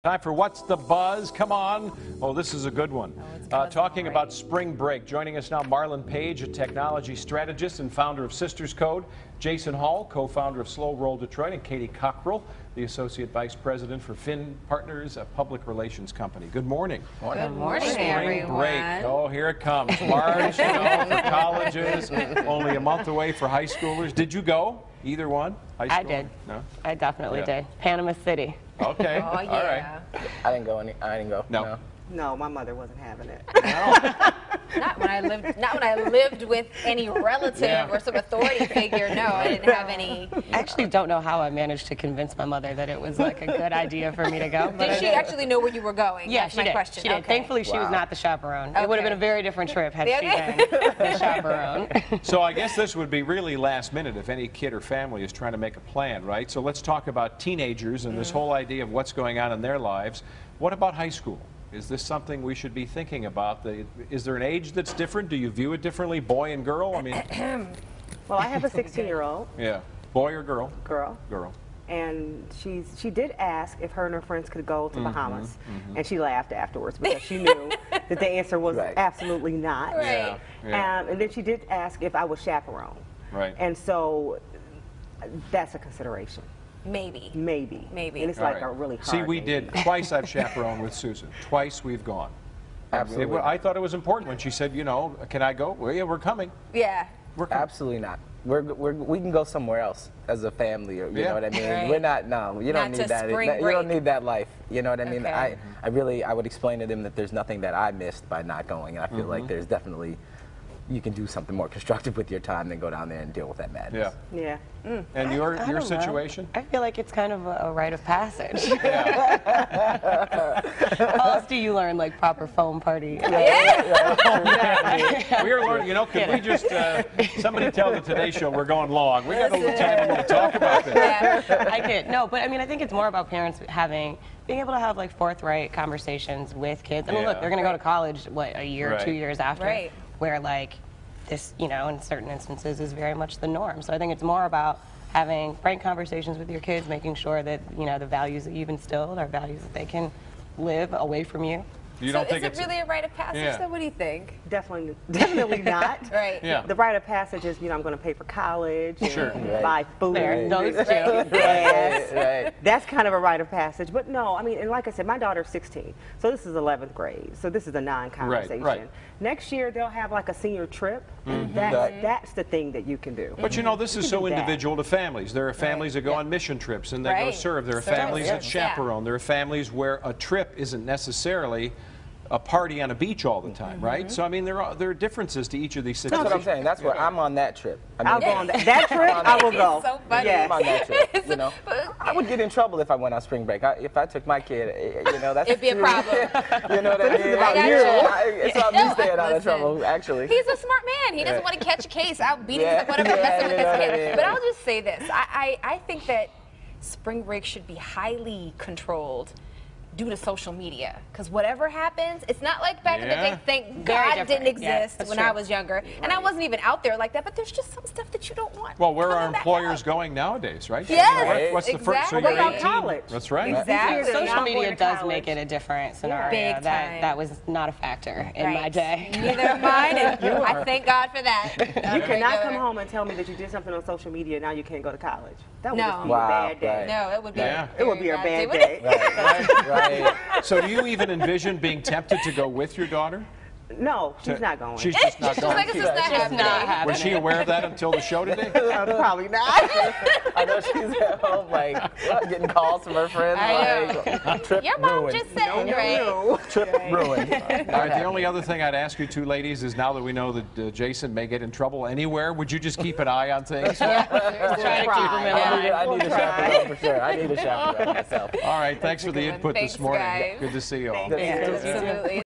Time for What's the Buzz? Come on. Oh, this is a good one. Talking about spring break. Joining us now, Marlon Page, a technology strategist and founder of Sisters Code. Jason Hall, co-founder of Slow Roll Detroit. And Katie Cockrell, the associate vice president for Finn Partners, a public relations company. Good morning. Good morning, Spring everyone. break. Oh, here it comes. March, for colleges. Only a month away for high schoolers. Did you go? Either one? High school? I did. No? I definitely did. Panama City. Okay. Oh, All right. I didn't go. I didn't go. No. No, my mother wasn't having it. Not when I lived with any relative or some authority figure. No, I didn't have any. I actually don't know how I managed to convince my mother that it was like a good idea for me to go. But Did she actually know where you were going? Yeah, That's she my did. question. She did. Okay. Thankfully, she was not the chaperone. It would have been a very different trip had she Okay. been the chaperone. So I guess this would be really last minute if any kid or family is trying to make a plan, right? So let's talk about teenagers and this whole idea of what's going on in their lives. What about high school? Is this something we should be thinking about? Is there an age that's different? Do you view it differently, boy and girl? I mean, Well, I have a 16-year-old yeah, boy or girl? girl, Girl. and she did ask if her and her friends could go to Bahamas, and she laughed afterwards because she knew that the answer was Right. absolutely not. Right. Yeah. And then she did ask if I was chaperone. Right. And so that's a consideration. Maybe. Maybe. Maybe. And it's All like right. a really hard See, we maybe. did. Twice I've chaperoned with Susan. Twice we've gone. Absolutely. I thought it was important when she said, you know, can I go? Well, yeah, we're coming. Yeah. We're coming. Absolutely not. We can go somewhere else as a family, or you Yeah. know what I mean. Right. We're not. No, you don't Not to need that. spring You don't break. need that life. You know what I mean. Okay. I would explain to them that there's nothing that I missed by not going, and I feel like there's definitely you can do something more constructive with your time than go down there and deal with that madness. Yeah. Yeah. And I your don't know. situation? I feel like it's kind of a rite of passage. How else do you learn like proper foam party? We are learning, you know, could we just, somebody tell the Today Show we're going long. We got a little time to talk about this. I can't. No, but I mean, I think it's more about parents being able to have like forthright conversations with kids. I mean, look, Yeah. they're going to go to college, what, a year, Right. 2 years after, Right. where like this, you know, in certain instances is very much the norm. So I think it's more about having frank conversations with your kids, making sure that, you know, the values that you've instilled are values that they can live away from you. You So don't think is it it's really a rite of passage? Yeah. So what do you think? Definitely not. Right. Yeah. The rite of passage is, you know, I'm going to pay for college, and Sure. buy food, Fair. Those two. gas. Right. That's kind of a rite of passage. But no, I mean, and like I said, my daughter's 16, so this is 11th grade. So this is a non-conversation. Right. Next year, they'll have like a senior trip. That's the thing that you can do. But you know, this is so do that. individual to families. There are families that go on mission trips and they go Right. serve. There are Serve, families that yeah. chaperone. There are families where a trip isn't necessarily a party on a beach all the time, right? So I mean, there are differences to each of these That's what situations. I'm saying. That's where I'm on that trip. I mean, I'll go on that trip. I will go. So funny. Yes. I'm on that trip. You know, I would get in trouble if I went on spring break. If I took my kid, you know, that's It'd be a problem. You know what I mean? about you. It's about me staying out of Listen. trouble, actually. He's a smart man. He doesn't want to catch a case out beating Yeah. whatever, Yeah, messing with you know his what I kid. mean? But I'll just say this: I think that spring break should be highly controlled due to social media, because whatever happens, it's not like back in the Yeah. day. Thank Very God different. didn't Yeah, exist that's when true. I was younger, and I wasn't even out there like that. But there's just some stuff that you don't want. Well, where are coming back employers out. going nowadays, right? Yes, What's the first? So exactly. you're What about 18. college? That's right. Exactly. They're Social not media going to does college. make it a different scenario. Big time. That was not a factor in my Right. day. Neither of mine, and I thank God for that. You cannot come home and tell me that you did something on social media and now you can't go to college. That would No. just be Wow, a bad day. right. No, it would be. Yeah. It would be a very bad day. Right. So do you even envision being tempted to go with your daughter? No, she's not going. She's just not She's going. like, it's just not happening. Not happening. Was she aware of that until the show today? Probably not. I know she's at home, like, getting calls from her friends. I Like, trip Your mom ruined. just said, right? No. Trip ruined. All right, the only other thing I'd ask you two ladies is now that we know that Jason may get in trouble anywhere, would you just keep an eye on things? Try to keep them in line. I need a chaperone for sure. I need a chaperone myself. All right, thanks for the good one. input Thanks, this morning. guys. Good to see you all. Thanks. Absolutely.